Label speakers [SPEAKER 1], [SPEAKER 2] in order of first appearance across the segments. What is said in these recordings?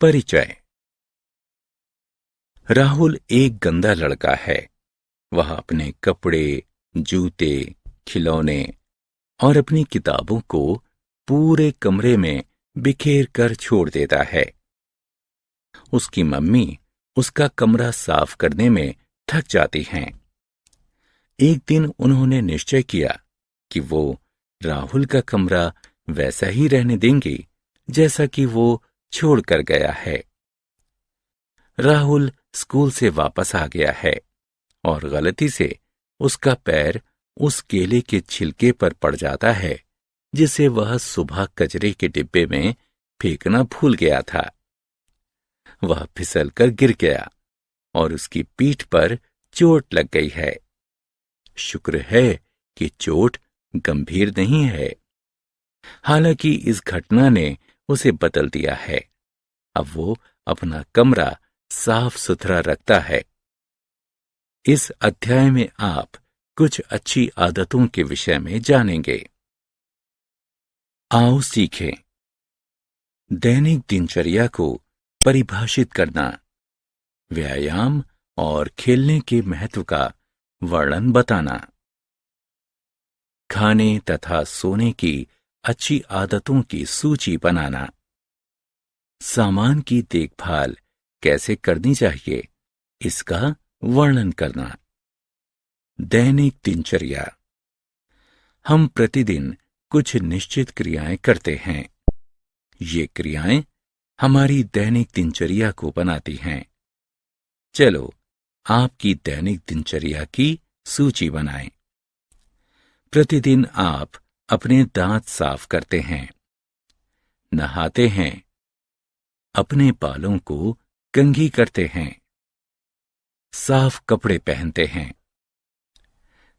[SPEAKER 1] परिचय। राहुल एक गंदा लड़का है। वह अपने कपड़े, जूते, खिलौने और अपनी किताबों को पूरे कमरे में बिखेर कर छोड़ देता है। उसकी मम्मी उसका कमरा साफ करने में थक जाती हैं। एक दिन उन्होंने निश्चय किया कि वो राहुल का कमरा वैसा ही रहने देंगी जैसा कि वो छोड़ कर गया है। राहुल स्कूल से वापस आ गया है और गलती से उसका पैर उस केले के छिलके पर पड़ जाता है जिसे वह सुबह कचरे के डिब्बे में फेंकना भूल गया था। वह फिसलकर गिर गया और उसकी पीठ पर चोट लग गई है। शुक्र है कि चोट गंभीर नहीं है। हालांकि इस घटना ने उसे बदल दिया है। अब वो अपना कमरा साफ सुथरा रखता है। इस अध्याय में आप कुछ अच्छी आदतों के विषय में जानेंगे। आओ सीखें। दैनिक दिनचर्या को परिभाषित करना, व्यायाम और खेलने के महत्व का वर्णन बताना, खाने तथा सोने की अच्छी आदतों की सूची बनाना, सामान की देखभाल कैसे करनी चाहिए इसका वर्णन करना। दैनिक दिनचर्या। हम प्रतिदिन कुछ निश्चित क्रियाएं करते हैं। ये क्रियाएं हमारी दैनिक दिनचर्या को बनाती हैं। चलो आपकी दैनिक दिनचर्या की सूची बनाएं। प्रतिदिन आप अपने दांत साफ करते हैं, नहाते हैं, अपने बालों को कंघी करते हैं, साफ कपड़े पहनते हैं,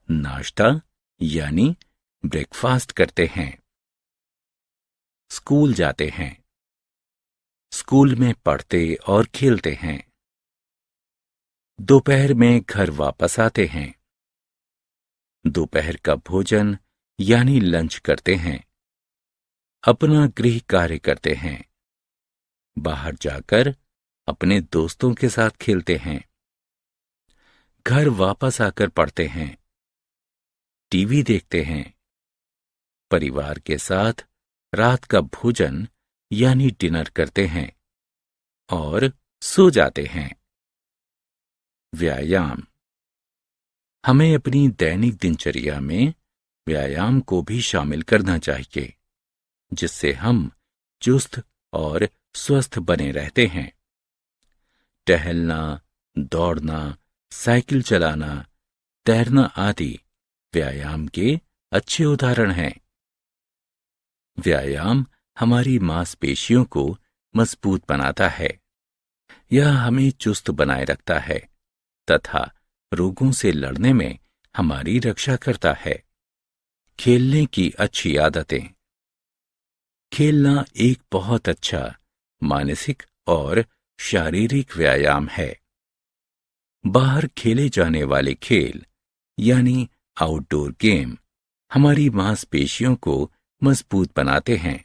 [SPEAKER 1] नाश्ता यानी ब्रेकफास्ट करते हैं, स्कूल जाते हैं, स्कूल में पढ़ते और खेलते हैं, दोपहर में घर वापस आते हैं, दोपहर का भोजन यानी लंच करते हैं, अपना गृह कार्य करते हैं, बाहर जाकर अपने दोस्तों के साथ खेलते हैं, घर वापस आकर पढ़ते हैं, टीवी देखते हैं, परिवार के साथ रात का भोजन यानी डिनर करते हैं और सो जाते हैं। व्यायाम। हमें अपनी दैनिक दिनचर्या में व्यायाम को भी शामिल करना चाहिए, जिससे हम चुस्त और स्वस्थ बने रहते हैं। टहलना, दौड़ना, साइकिल चलाना, तैरना आदि व्यायाम के अच्छे उदाहरण हैं। व्यायाम हमारी मांसपेशियों को मजबूत बनाता है। यह हमें चुस्त बनाए रखता है तथा रोगों से लड़ने में हमारी रक्षा करता है। खेलने की अच्छी आदतें। खेलना एक बहुत अच्छा मानसिक और शारीरिक व्यायाम है। बाहर खेले जाने वाले खेल यानी आउटडोर गेम हमारी मांसपेशियों को मजबूत बनाते हैं।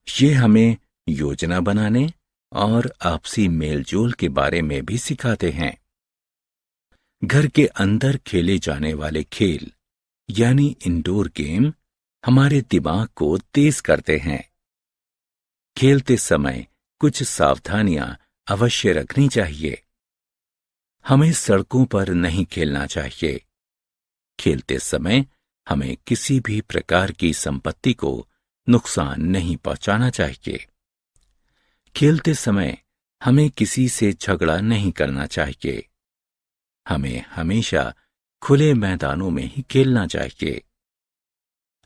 [SPEAKER 1] ये हमें योजना बनाने और आपसी मेलजोल के बारे में भी सिखाते हैं। घर के अंदर खेले जाने वाले खेल यानी इंडोर गेम हमारे दिमाग को तेज करते हैं। खेलते समय कुछ सावधानियां अवश्य रखनी चाहिए। हमें सड़कों पर नहीं खेलना चाहिए। खेलते समय हमें किसी भी प्रकार की संपत्ति को नुकसान नहीं पहुंचाना चाहिए। खेलते समय हमें किसी से झगड़ा नहीं करना चाहिए। हमें हमेशा खुले मैदानों में ही खेलना चाहिए।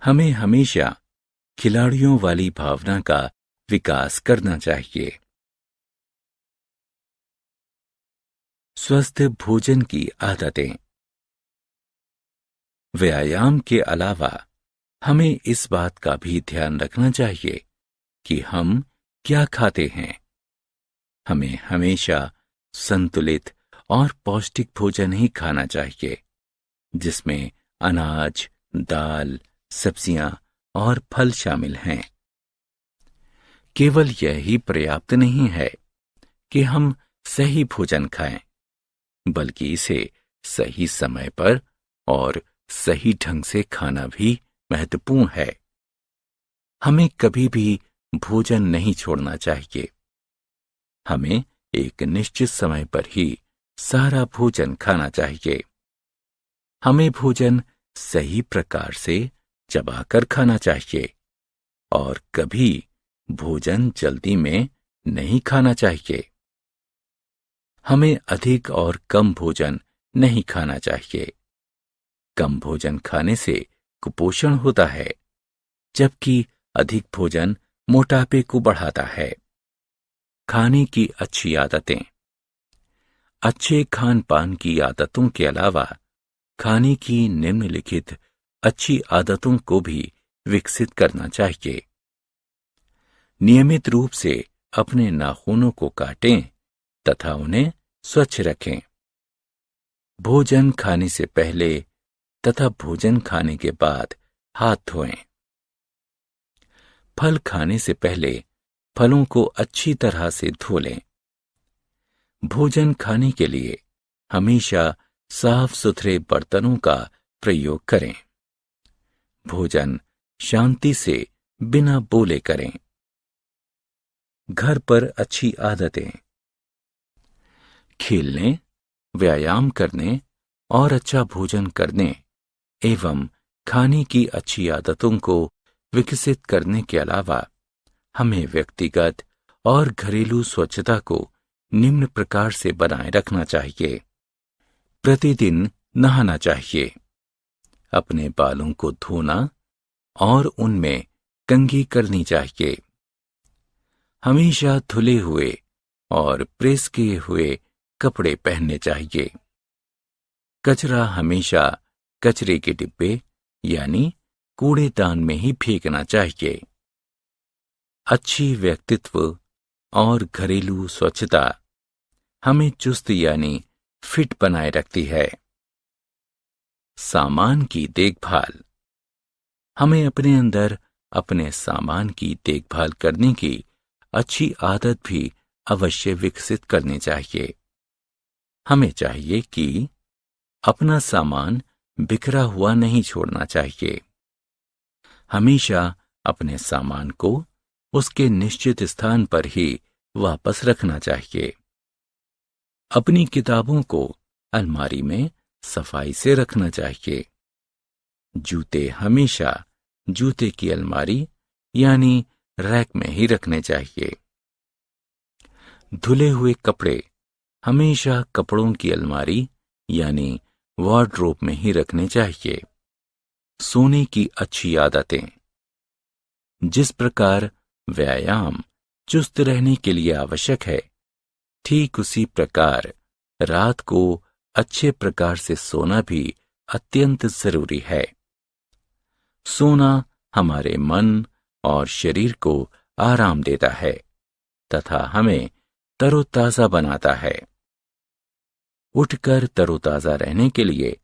[SPEAKER 1] हमें हमेशा खिलाड़ियों वाली भावना का विकास करना चाहिए। स्वस्थ भोजन की आदतें। व्यायाम के अलावा हमें इस बात का भी ध्यान रखना चाहिए कि हम क्या खाते हैं। हमें हमेशा संतुलित और पौष्टिक भोजन ही खाना चाहिए, जिसमें अनाज, दाल, सब्जियां और फल शामिल हैं। केवल यही पर्याप्त नहीं है कि हम सही भोजन खाएं, बल्कि इसे सही समय पर और सही ढंग से खाना भी महत्वपूर्ण है। हमें कभी भी भोजन नहीं छोड़ना चाहिए। हमें एक निश्चित समय पर ही सारा भोजन खाना चाहिए। हमें भोजन सही प्रकार से चबाकर खाना चाहिए और कभी भोजन जल्दी में नहीं खाना चाहिए। हमें अधिक और कम भोजन नहीं खाना चाहिए। कम भोजन खाने से कुपोषण होता है, जबकि अधिक भोजन मोटापे को बढ़ाता है। खाने की अच्छी आदतें। अच्छे खान पान की आदतों के अलावा खाने की निम्नलिखित अच्छी आदतों को भी विकसित करना चाहिए। नियमित रूप से अपने नाखूनों को काटें तथा उन्हें स्वच्छ रखें। भोजन खाने से पहले तथा भोजन खाने के बाद हाथ धोएं। फल खाने से पहले फलों को अच्छी तरह से धो लें। भोजन खाने के लिए हमेशा साफ सुथरे बर्तनों का प्रयोग करें। भोजन शांति से बिना बोले करें। घर पर अच्छी आदतें। खेलने, व्यायाम करने और अच्छा भोजन करने एवं खाने की अच्छी आदतों को विकसित करने के अलावा हमें व्यक्तिगत और घरेलू स्वच्छता को निम्न प्रकार से बनाए रखना चाहिए। प्रतिदिन नहाना चाहिए। अपने बालों को धोना और उनमें कंघी करनी चाहिए। हमेशा धुले हुए और प्रेस किए हुए कपड़े पहनने चाहिए। कचरा हमेशा कचरे के डिब्बे यानी कूड़ेदान में ही फेंकना चाहिए। अच्छी व्यक्तित्व और घरेलू स्वच्छता हमें चुस्त यानी फिट बनाए रखती है। सामान की देखभाल। हमें अपने अंदर अपने सामान की देखभाल करने की अच्छी आदत भी अवश्य विकसित करनी चाहिए। हमें चाहिए कि अपना सामान बिखरा हुआ नहीं छोड़ना चाहिए। हमेशा अपने सामान को उसके निश्चित स्थान पर ही वापस रखना चाहिए। अपनी किताबों को अलमारी में सफाई से रखना चाहिए। जूते हमेशा जूते की अलमारी यानी रैक में ही रखने चाहिए। धुले हुए कपड़े हमेशा कपड़ों की अलमारी यानी वार्डरोब में ही रखने चाहिए। सोने की अच्छी आदतें। जिस प्रकार व्यायाम चुस्त रहने के लिए आवश्यक है, ठीक उसी प्रकार रात को अच्छे प्रकार से सोना भी अत्यंत जरूरी है। सोना हमारे मन और शरीर को आराम देता है तथा हमें तरोताजा बनाता है। उठकर तरोताजा रहने के लिए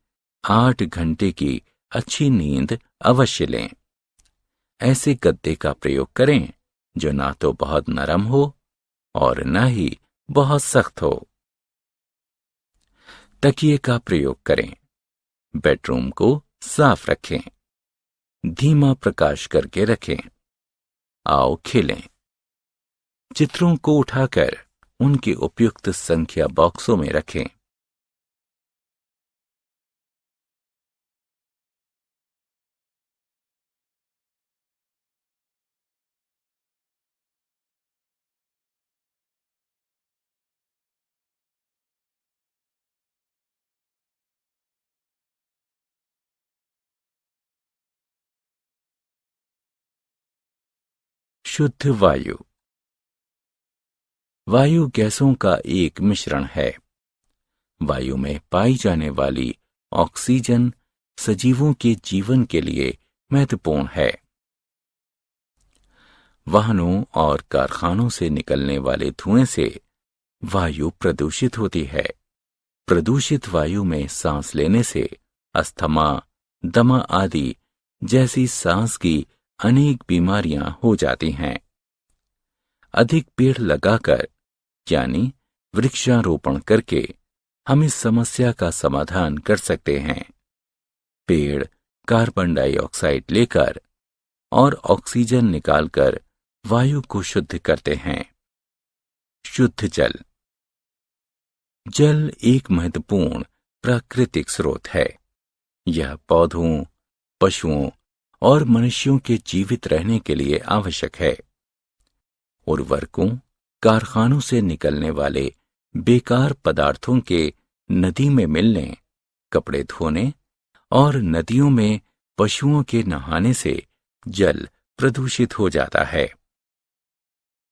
[SPEAKER 1] 8 घंटे की अच्छी नींद अवश्य लें। ऐसे गद्दे का प्रयोग करें जो ना तो बहुत नरम हो और न ही बहुत सख्त हो। तकिए का प्रयोग करें। बेडरूम को साफ रखें। धीमा प्रकाश करके रखें। आओ खेलें। चित्रों को उठाकर उनके उपयुक्त संख्या बॉक्सों में रखें। शुद्ध वायु। वायु गैसों का एक मिश्रण है। वायु में पाई जाने वाली ऑक्सीजन सजीवों के जीवन के लिए महत्वपूर्ण है। वाहनों और कारखानों से निकलने वाले धुएं से वायु प्रदूषित होती है। प्रदूषित वायु में सांस लेने से अस्थमा, दमा आदि जैसी सांस की अनेक बीमारियां हो जाती हैं। अधिक पेड़ लगाकर यानी वृक्षारोपण करके हम इस समस्या का समाधान कर सकते हैं। पेड़ कार्बन डाइऑक्साइड लेकर और ऑक्सीजन निकालकर वायु को शुद्ध करते हैं। शुद्ध जल। जल एक महत्वपूर्ण प्राकृतिक स्रोत है। यह पौधों, पशुओं और मनुष्यों के जीवित रहने के लिए आवश्यक है। उर्वरकों, कारखानों से निकलने वाले बेकार पदार्थों के नदी में मिलने, कपड़े धोने और नदियों में पशुओं के नहाने से जल प्रदूषित हो जाता है।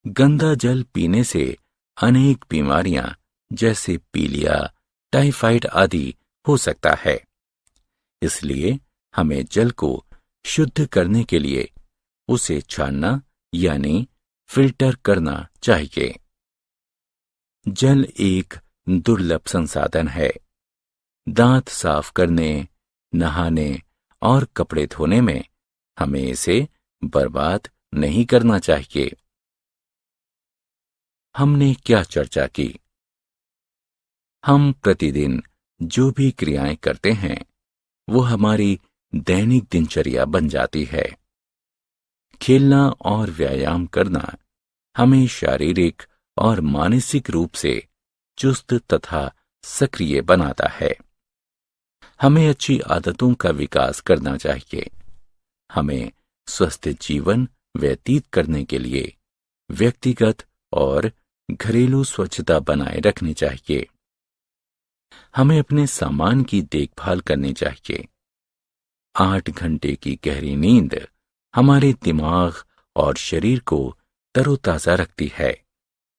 [SPEAKER 1] गंदा जल पीने से अनेक बीमारियां जैसे पीलिया, टाइफाइड आदि हो सकता है। इसलिए हमें जल को शुद्ध करने के लिए उसे छानना यानी फिल्टर करना चाहिए। जल एक दुर्लभ संसाधन है। दांत साफ करने, नहाने और कपड़े धोने में हमें इसे बर्बाद नहीं करना चाहिए। हमने क्या चर्चा की? हम प्रतिदिन जो भी क्रियाएं करते हैं वो हमारी दैनिक दिनचर्या बन जाती है। खेलना और व्यायाम करना हमें शारीरिक और मानसिक रूप से चुस्त तथा सक्रिय बनाता है। हमें अच्छी आदतों का विकास करना चाहिए। हमें स्वस्थ जीवन व्यतीत करने के लिए व्यक्तिगत और घरेलू स्वच्छता बनाए रखनी चाहिए। हमें अपने सामान की देखभाल करनी चाहिए। 8 घंटे की गहरी नींद हमारे दिमाग और शरीर को तरोताजा रखती है।